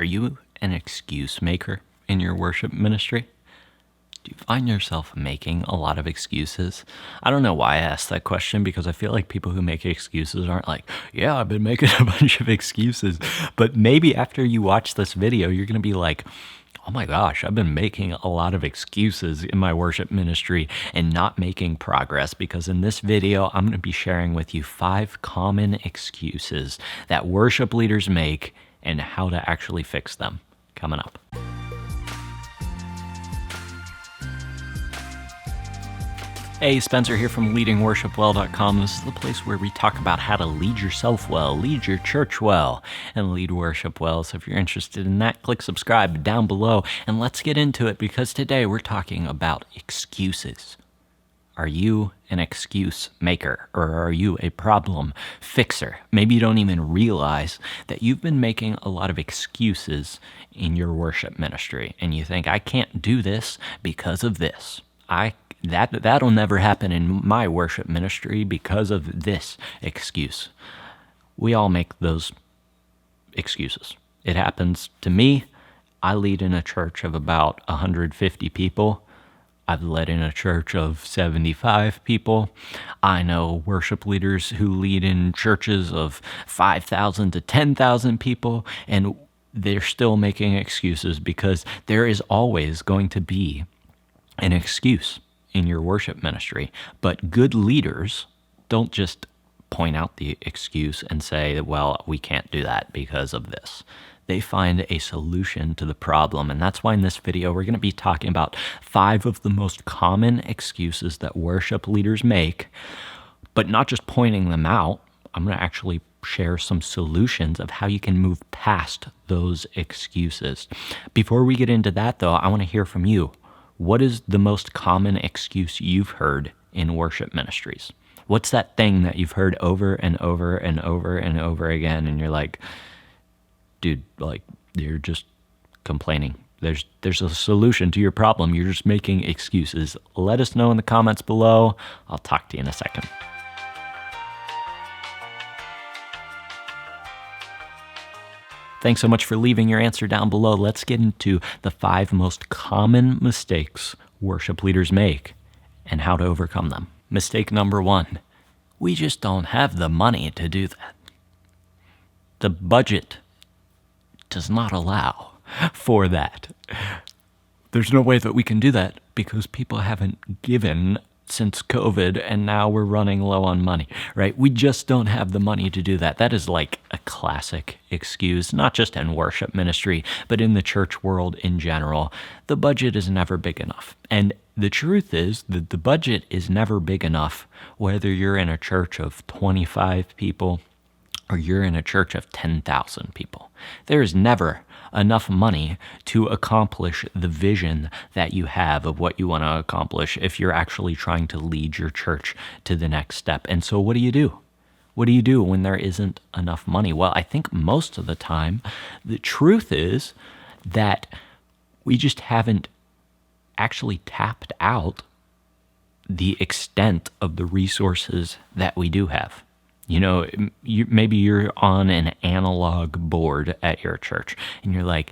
Are you an excuse maker in your worship ministry? Do you find yourself making a lot of excuses? I don't know why I asked that question, because I feel like people who make excuses aren't like, yeah, I've been making a bunch of excuses. But maybe after you watch this video, you're going to be like, oh my gosh, I've been making a lot of excuses in my worship ministry and not making progress, because in this video, I'm going to be sharing with you 5 common excuses that worship leaders make and how to actually fix them. Coming up. Hey, Spencer here from leadingworshipwell.com. This is the place where we talk about how to lead yourself well, lead your church well, and lead worship well. So if you're interested in that, click subscribe down below, and let's get into it, because today we're talking about excuses. Are you an excuse maker, or are you a problem fixer? Maybe you don't even realize that you've been making a lot of excuses in your worship ministry, and you think, I can't do this because of this. That'll never happen in my worship ministry because of this excuse. We all make those excuses. It happens to me. I lead in a church of about 150 people. I've led in a church of 75 people. I know worship leaders who lead in churches of 5,000 to 10,000 people, and they're still making excuses, because there is always going to be an excuse in your worship ministry. But good leaders don't just point out the excuse and say, well, we can't do that because of this. They find a solution to the problem. And that's why in this video, we're going to be talking about 5 of the most common excuses that worship leaders make, but not just pointing them out. I'm going to actually share some solutions of how you can move past those excuses. Before we get into that, though, I want to hear from you. What is the most common excuse you've heard in worship ministries? What's that thing that you've heard over and over and over and over again, and you're like, dude, like, you're just complaining. There's a solution to your problem. You're just making excuses. Let us know in the comments below. I'll talk to you in a second. Thanks so much for leaving your answer down below. Let's get into the 5 most common mistakes worship leaders make and how to overcome them. Mistake number 1, we just don't have the money to do that. The budget does not allow for that. There's no way that we can do that because people haven't given since COVID, and now we're running low on money, right? We just don't have the money to do that. That is like a classic excuse, not just in worship ministry, but in the church world in general. The budget is never big enough. And the truth is that the budget is never big enough, whether you're in a church of 25 people or you're in a church of 10,000 people. There is never enough money to accomplish the vision that you have of what you want to accomplish if you're actually trying to lead your church to the next step. And so what do you do? What do you do when there isn't enough money? Well, I think most of the time, the truth is that we just haven't actually tapped out the extent of the resources that we do have. You know, maybe you're on an analog board at your church, and you're like,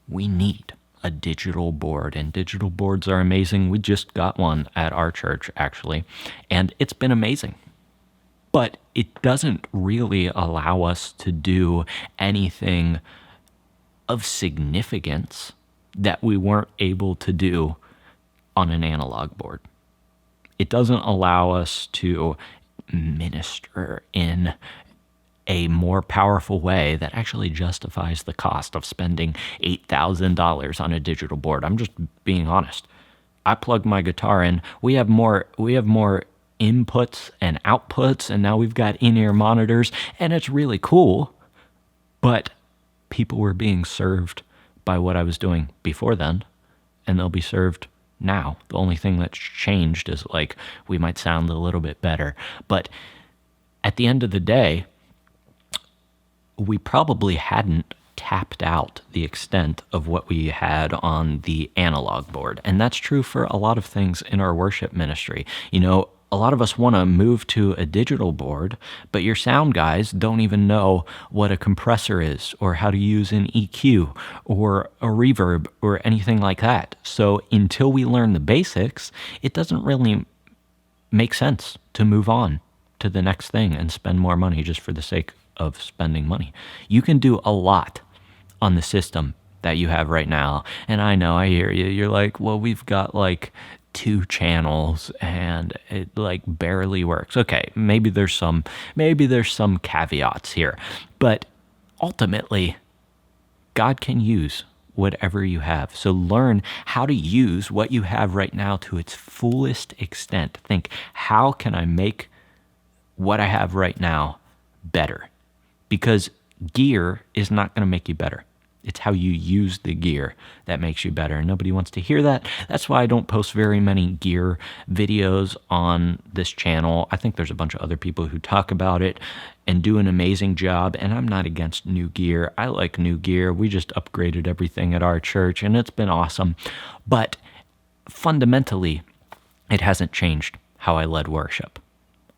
we need a digital board, and digital boards are amazing. We just got one at our church, actually, and it's been amazing. But it doesn't really allow us to do anything of significance that we weren't able to do on an analog board. It doesn't allow us to minister in a more powerful way that actually justifies the cost of spending $8,000 on a digital board. I'm just being honest. I plug my guitar in. We have more inputs and outputs, and now we've got in-ear monitors, and it's really cool. But people were being served by what I was doing before then, and they'll be served now. The only thing that's changed is, like, we might sound a little bit better. But at the end of the day, we probably hadn't tapped out the extent of what we had on the analog board. And that's true for a lot of things in our worship ministry. You know, A lot of us want to move to a digital board, but your sound guys don't even know what a compressor is or how to use an EQ or a reverb or anything like that. So until we learn the basics, it doesn't really make sense to move on to the next thing and spend more money just for the sake of spending money. You can do a lot on the system that you have right now. And I know, I hear you. You're like, well, we've got like 2 channels and it like barely works. Okay, maybe there's some caveats here, but ultimately God can use whatever you have. So learn how to use what you have right now to its fullest extent. Think, how can I make what I have right now better? Because gear is not going to make you better. It's how you use the gear that makes you better. And nobody wants to hear that. That's why I don't post very many gear videos on this channel. I think there's a bunch of other people who talk about it and do an amazing job. And I'm not against new gear. I like new gear. We just upgraded everything at our church and it's been awesome. But fundamentally, it hasn't changed how I led worship.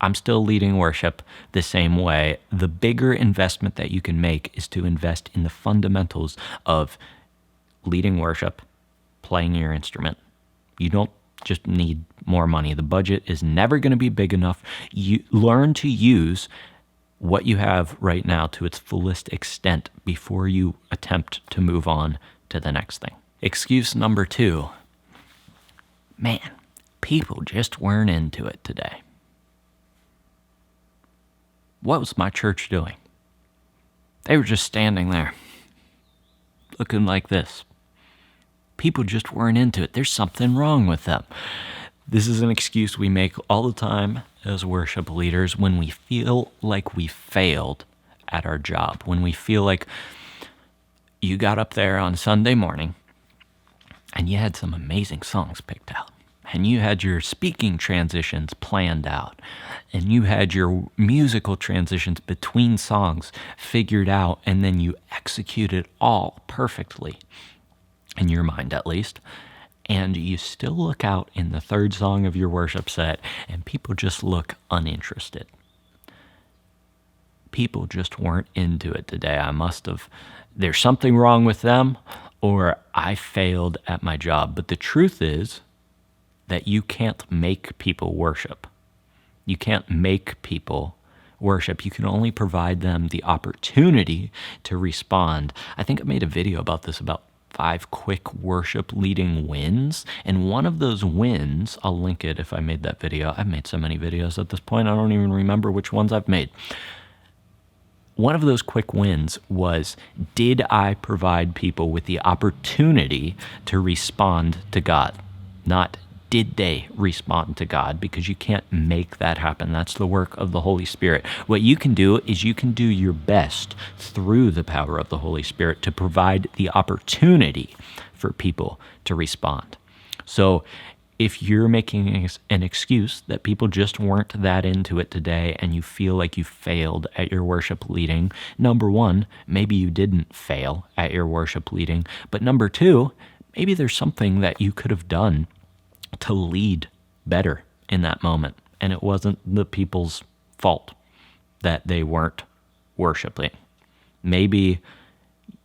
I'm still leading worship the same way. The bigger investment that you can make is to invest in the fundamentals of leading worship, playing your instrument. You don't just need more money. The budget is never going to be big enough. You learn to use what you have right now to its fullest extent before you attempt to move on to the next thing. Excuse number 2. Man, people just weren't into it today. What was my church doing? They were just standing there, looking like this. People just weren't into it. There's something wrong with them. This is an excuse we make all the time as worship leaders when we feel like we failed at our job, when we feel like you got up there on Sunday morning and you had some amazing songs picked out. And you had your speaking transitions planned out. And you had your musical transitions between songs figured out. And then you executed all perfectly, in your mind at least. And you still look out in the 3rd song of your worship set and people just look uninterested. People just weren't into it today. There's something wrong with them, or I failed at my job. But the truth is, that you can't make people worship. You can't make people worship. You can only provide them the opportunity to respond. I think I made a video about this, about 5 quick worship leading wins. And one of those wins, I'll link it if I made that video. I've made so many videos at this point, I don't even remember which ones I've made. One of those quick wins was, did I provide people with the opportunity to respond to God? Not did they respond to God? Because you can't make that happen. That's the work of the Holy Spirit. What you can do is you can do your best through the power of the Holy Spirit to provide the opportunity for people to respond. So if you're making an excuse that people just weren't that into it today and you feel like you failed at your worship leading, number 1, maybe you didn't fail at your worship leading, but number 2, maybe there's something that you could have done to lead better in that moment. And it wasn't the people's fault that they weren't worshiping. Maybe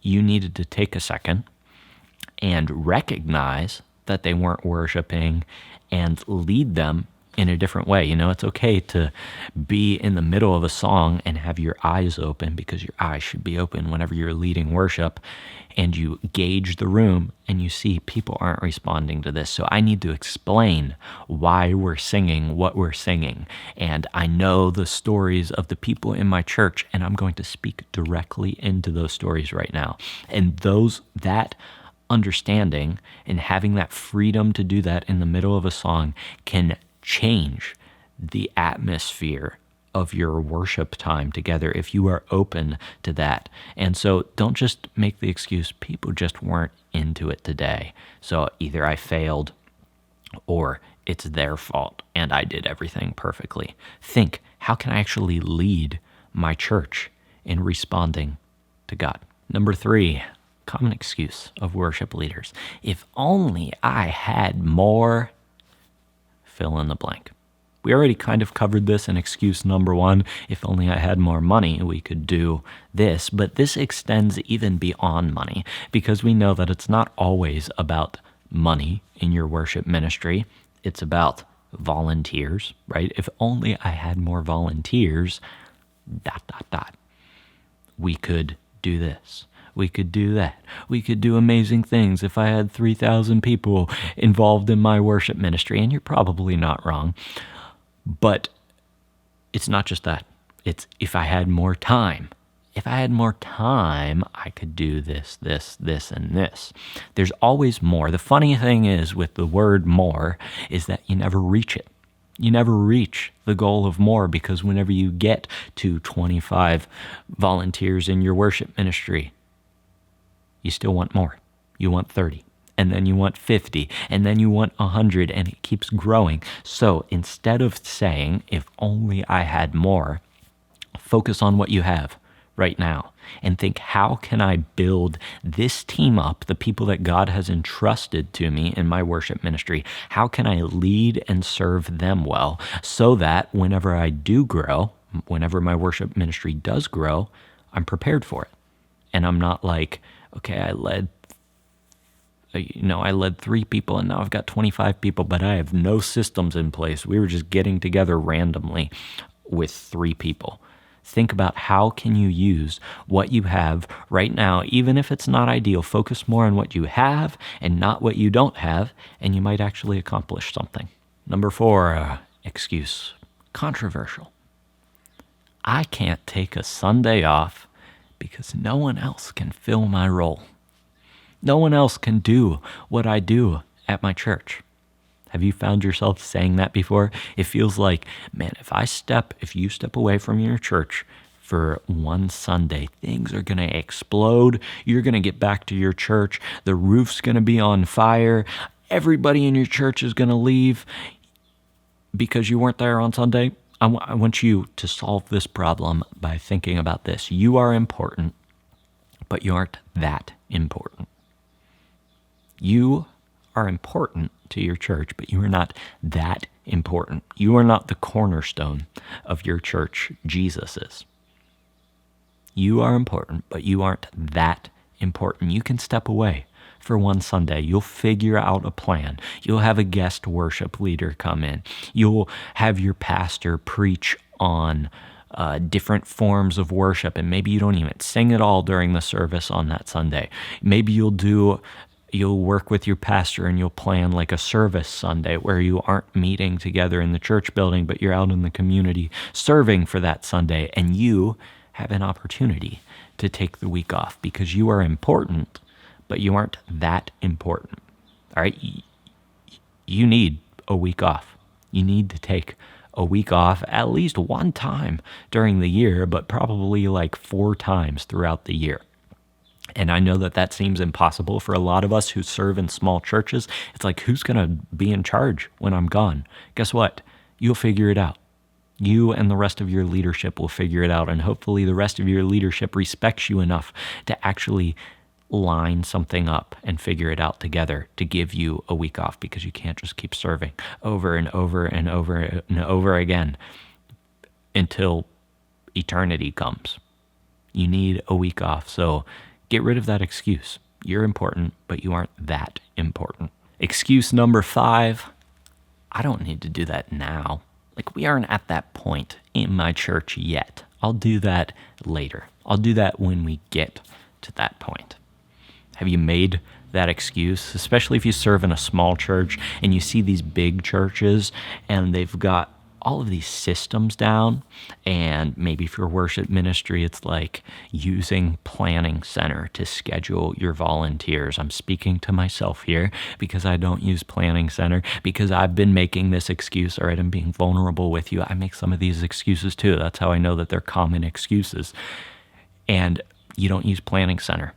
you needed to take a second and recognize that they weren't worshiping and lead them in a different way. You know, it's okay to be in the middle of a song and have your eyes open, because your eyes should be open whenever you're leading worship, and you gauge the room and you see people aren't responding to this. So I need to explain why we're singing what we're singing. And I know the stories of the people in my church, and I'm going to speak directly into those stories right now. And that understanding and having that freedom to do that in the middle of a song can change the atmosphere of your worship time together if you are open to that. And so don't just make the excuse, people just weren't into it today. So either I failed or it's their fault and I did everything perfectly. Think, how can I actually lead my church in responding to God? Number 3, common excuse of worship leaders. If only I had more, fill in the blank. We already kind of covered this in excuse number 1. If only I had more money, we could do this. But this extends even beyond money, because we know that it's not always about money in your worship ministry. It's about volunteers, right? If only I had more volunteers, ... we could do this. We could do that. We could do amazing things if I had 3,000 people involved in my worship ministry. And you're probably not wrong. But it's not just that. It's if I had more time. If I had more time, I could do this, and this. There's always more. The funny thing is with the word more is that you never reach it. You never reach the goal of more, because whenever you get to 25 volunteers in your worship ministry, you still want more. You want 30, and then you want 50, and then you want 100, and it keeps growing. So instead of saying, if only I had more, focus on what you have right now and think, how can I build this team up, the people that God has entrusted to me in my worship ministry? How can I lead and serve them well, so that whenever I do grow, whenever my worship ministry does grow, I'm prepared for it. And I'm not like, okay, I led 3 people and now I've got 25 people, but I have no systems in place. We were just getting together randomly with 3 people. Think about how can you use what you have right now, even if it's not ideal. Focus more on what you have and not what you don't have, and you might actually accomplish something. Number 4, excuse. Controversial. I can't take a Sunday off because no one else can fill my role. No one else can do what I do at my church. Have you found yourself saying that before? It feels like, man, if you step away from your church for one Sunday, things are going to explode. You're going to get back to your church. The roof's going to be on fire. Everybody in your church is going to leave because you weren't there on Sunday. I want you to solve this problem by thinking about this. You are important, but you aren't that important. You are important to your church, but you are not that important. You are not the cornerstone of your church. Jesus is. You are important, but you aren't that important. You can step away for one Sunday. You'll figure out a plan. You'll have a guest worship leader come in. You'll have your pastor preach on different forms of worship, and maybe you don't even sing at all during the service on that Sunday. Maybe you'll work with your pastor and you'll plan like a service Sunday where you aren't meeting together in the church building, but you're out in the community serving for that Sunday, and you have an opportunity to take the week off because you are important, but you aren't that important. All right? You need a week off. You need to take a week off at least one time during the year, but probably like 4 times throughout the year. And I know that seems impossible for a lot of us who serve in small churches. It's like, who's going to be in charge when I'm gone? Guess what? You'll figure it out. You and the rest of your leadership will figure it out. And hopefully the rest of your leadership respects you enough to actually line something up and figure it out together to give you a week off, because you can't just keep serving over and over and over and over again until eternity comes. You need a week off. So get rid of that excuse. You're important, but you aren't that important. Excuse number 5, I don't need to do that now. Like, we aren't at that point in my church yet. I'll do that later. I'll do that when we get to that point. Have you made that excuse? Especially if you serve in a small church and you see these big churches and they've got all of these systems down, and maybe for worship ministry, it's like using Planning Center to schedule your volunteers. I'm speaking to myself here because I don't use Planning Center, because I've been making this excuse. All right, I'm being vulnerable with you. I make some of these excuses too. That's how I know that they're common excuses. And you don't use Planning Center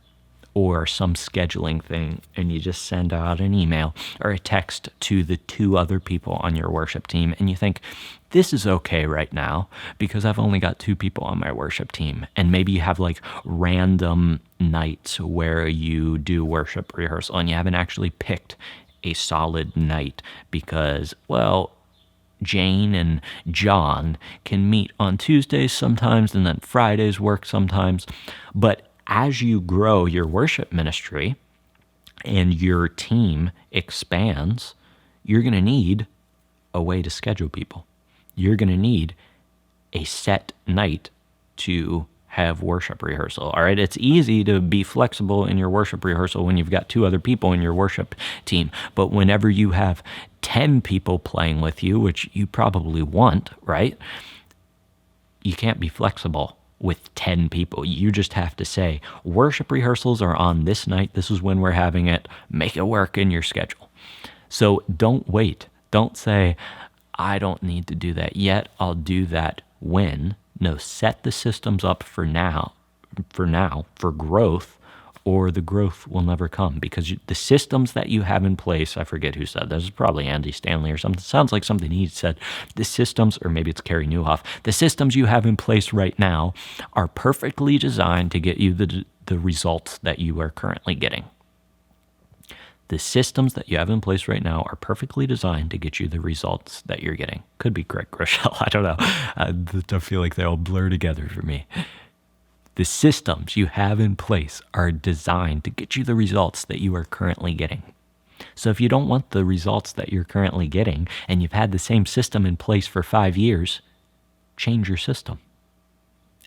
or some scheduling thing, and you just send out an email or a text to the 2 other people on your worship team, and you think, this is okay right now because I've only got 2 people on my worship team. And maybe you have like random nights where you do worship rehearsal and you haven't actually picked a solid night because, well, Jane and John can meet on Tuesdays sometimes, and then Fridays work sometimes. But as you grow your worship ministry and your team expands, you're going to need a way to schedule people. You're going to need a set night to have worship rehearsal. All right. It's easy to be flexible in your worship rehearsal when you've got 2 other people in your worship team. But whenever you have 10 people playing with you, which you probably want, right? You can't be flexible with 10 people. You just have to say, worship rehearsals are on this night. This is when we're having it. Make it work in your schedule. So don't wait. Don't say, I don't need to do that yet. I'll do that when. No, set the systems up for growth, or the growth will never come, because the systems that you have in place, I forget who said this, is probably Andy Stanley or something. Sounds like something he said. The systems, or maybe it's Carey Nieuwhof, the systems you have in place right now are perfectly designed to get you the results that you are currently getting. The systems that you have in place right now are perfectly designed to get you the results that you're getting. Could be Greg Groeschel. I don't know. I feel like they all blur together for me. The systems you have in place are designed to get you the results that you are currently getting. So if you don't want the results that you're currently getting, and you've had the same system in place for 5 years, change your system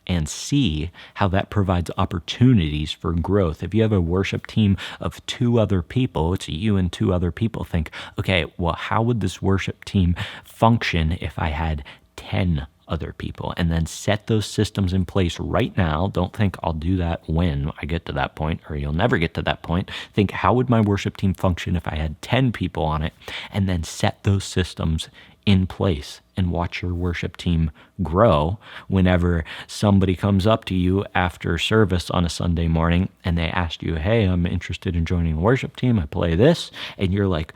and see how that provides opportunities for growth. If you have a worship team of 2 other people, it's you and 2 other people, think, okay, well, how would this worship team function if I had 10 other people? And then set those systems in place right now. Don't think I'll do that when I get to that point, or you'll never get to that point. Think, how would my worship team function if I had 10 people on it? And then set those systems in place and watch your worship team grow. Whenever somebody comes up to you after service on a Sunday morning and they ask you, hey, I'm interested in joining the worship team, I play this, and you're like,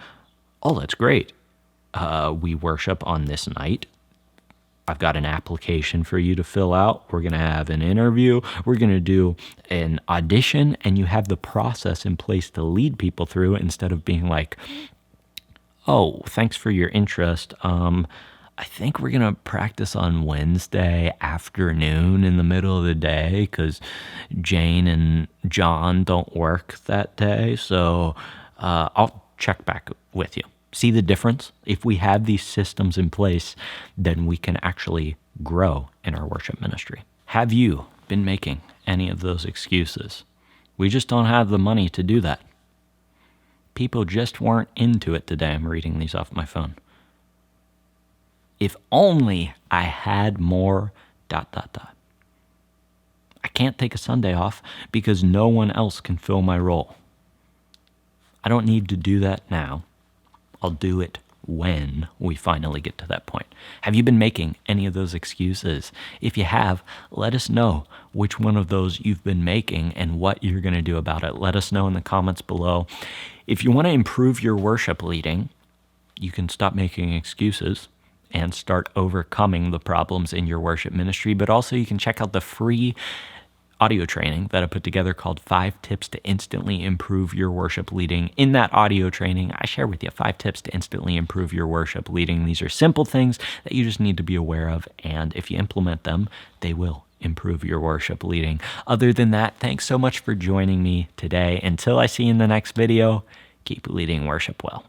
oh, that's great. We worship on this night. I've got an application for you to fill out. We're going to have an interview. We're going to do an audition, and you have the process in place to lead people through it, instead of being like, oh, thanks for your interest. I think we're going to practice on Wednesday afternoon in the middle of the day, because Jane and John don't work that day. So I'll check back with you. See the difference? If we have these systems in place, then we can actually grow in our worship ministry. Have you been making any of those excuses? We just don't have the money to do that. People just weren't into it today. I'm reading these off my phone. If only I had more ... I can't take a Sunday off because no one else can fill my role. I don't need to do that now. I'll do it when we finally get to that point. Have you been making any of those excuses? If you have, let us know which one of those you've been making and what you're going to do about it. Let us know in the comments below. If you want to improve your worship leading, you can stop making excuses and start overcoming the problems in your worship ministry. But also you can check out the free audio training that I put together called 5 Tips to Instantly Improve Your Worship Leading. In that audio training, I share with you 5 tips to instantly improve your worship leading. These are simple things that you just need to be aware of, and if you implement them, they will improve your worship leading. Other than that, thanks so much for joining me today. Until I see you in the next video, keep leading worship well.